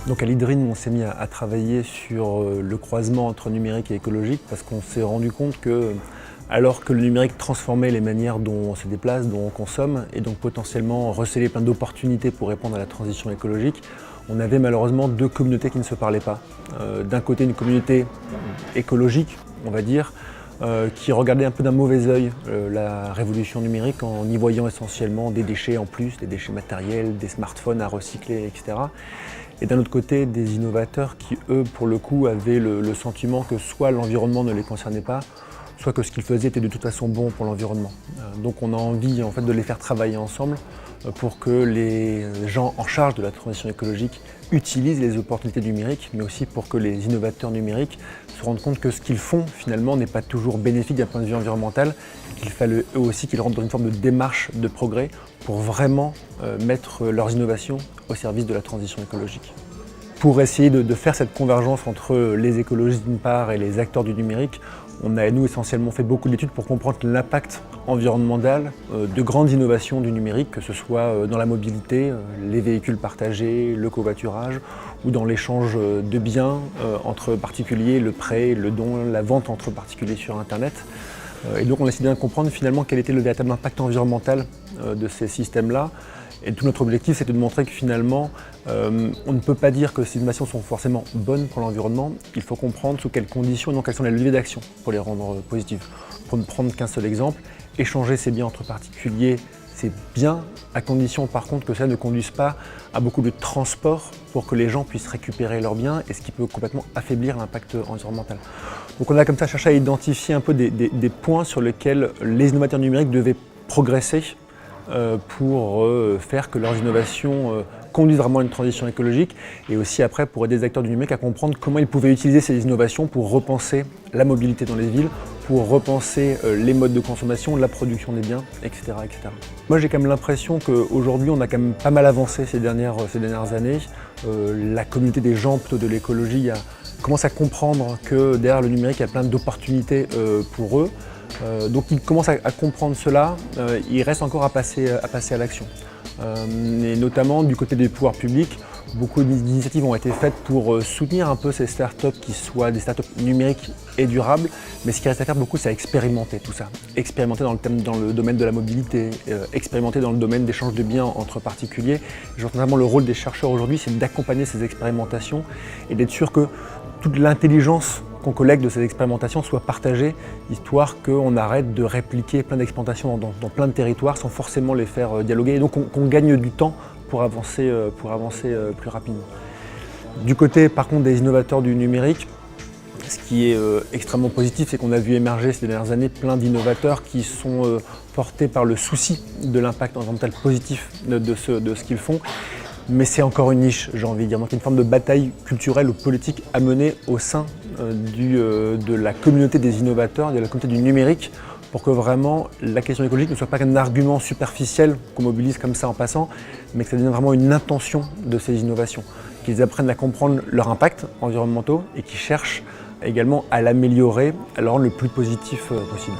Donc à l'IDRIN, on s'est mis à travailler sur le croisement entre numérique et écologique parce qu'on s'est rendu compte que, alors que le numérique transformait les manières dont on se déplace, dont on consomme, et donc potentiellement recelait plein d'opportunités pour répondre à la transition écologique, on avait malheureusement deux communautés qui ne se parlaient pas. D'un côté, une communauté écologique, on va dire, qui regardait un peu d'un mauvais œil la révolution numérique en y voyant essentiellement des déchets en plus, des déchets matériels, des smartphones à recycler, etc. Et d'un autre côté, des innovateurs qui, eux, pour le coup, avaient le sentiment que soit l'environnement ne les concernait pas, soit que ce qu'ils faisaient était de toute façon bon pour l'environnement. Donc on a envie en fait, de les faire travailler ensemble pour que les gens en charge de la transition écologique utilisent les opportunités numériques, mais aussi pour que les innovateurs numériques se rendent compte que ce qu'ils font finalement n'est pas toujours bénéfique d'un point de vue environnemental, qu'il fallait eux aussi qu'ils rentrent dans une forme de démarche de progrès pour vraiment mettre leurs innovations au service de la transition écologique. Pour essayer de faire cette convergence entre les écologistes d'une part et les acteurs du numérique, on a, nous, essentiellement fait beaucoup d'études pour comprendre l'impact environnemental de grandes innovations du numérique, que ce soit dans la mobilité, les véhicules partagés, le covoiturage, ou dans l'échange de biens entre particuliers, le prêt, le don, la vente entre particuliers sur Internet. Et donc on a essayé de comprendre finalement quel était le véritable impact environnemental de ces systèmes-là. Et tout notre objectif, c'est de montrer que finalement, on ne peut pas dire que ces innovations sont forcément bonnes pour l'environnement. Il faut comprendre sous quelles conditions et donc quels sont les leviers d'action pour les rendre positives. Pour ne prendre qu'un seul exemple, échanger ces biens entre particuliers, c'est bien, à condition par contre que ça ne conduise pas à beaucoup de transport pour que les gens puissent récupérer leurs biens, et ce qui peut complètement affaiblir l'impact environnemental. Donc on a comme ça cherché à identifier un peu des points sur lesquels les innovateurs numériques devaient progresser pour faire que leurs innovations conduisent vraiment à une transition écologique, et aussi après pour aider les acteurs du numérique à comprendre comment ils pouvaient utiliser ces innovations pour repenser la mobilité dans les villes, pour repenser les modes de consommation, la production des biens, etc. etc. Moi j'ai quand même l'impression qu'aujourd'hui on a quand même pas mal avancé ces dernières années. La communauté des gens plutôt de l'écologie commence à comprendre que derrière le numérique il y a plein d'opportunités pour eux. Donc ils commencent à comprendre cela, il reste encore à passer à l'action. Et notamment du côté des pouvoirs publics, beaucoup d'initiatives ont été faites pour soutenir un peu ces startups qui soient des startups numériques et durables, mais ce qui reste à faire beaucoup, c'est à expérimenter tout ça. Expérimenter dans le domaine de la mobilité, expérimenter dans le domaine d'échange de biens entre particuliers. Notamment le rôle des chercheurs aujourd'hui, c'est d'accompagner ces expérimentations et d'être sûr que toute l'intelligence qu'on collecte de ces expérimentations soit partagée, histoire qu'on arrête de répliquer plein d'expérimentations dans plein de territoires sans forcément les faire dialoguer, et donc qu'on gagne du temps pour avancer plus rapidement. Du côté par contre des innovateurs du numérique, ce qui est extrêmement positif, c'est qu'on a vu émerger ces dernières années plein d'innovateurs qui sont portés par le souci de l'impact environnemental positif de ce qu'ils font. Mais c'est encore une niche, j'ai envie de dire. Donc il y a une forme de bataille culturelle ou politique à mener au sein de la communauté des innovateurs, de la communauté du numérique, pour que vraiment la question écologique ne soit pas qu'un argument superficiel qu'on mobilise comme ça en passant, mais que ça devienne vraiment une intention de ces innovations, qu'ils apprennent à comprendre leur impact environnementaux et qu'ils cherchent également à l'améliorer, à le rendre le plus positif possible.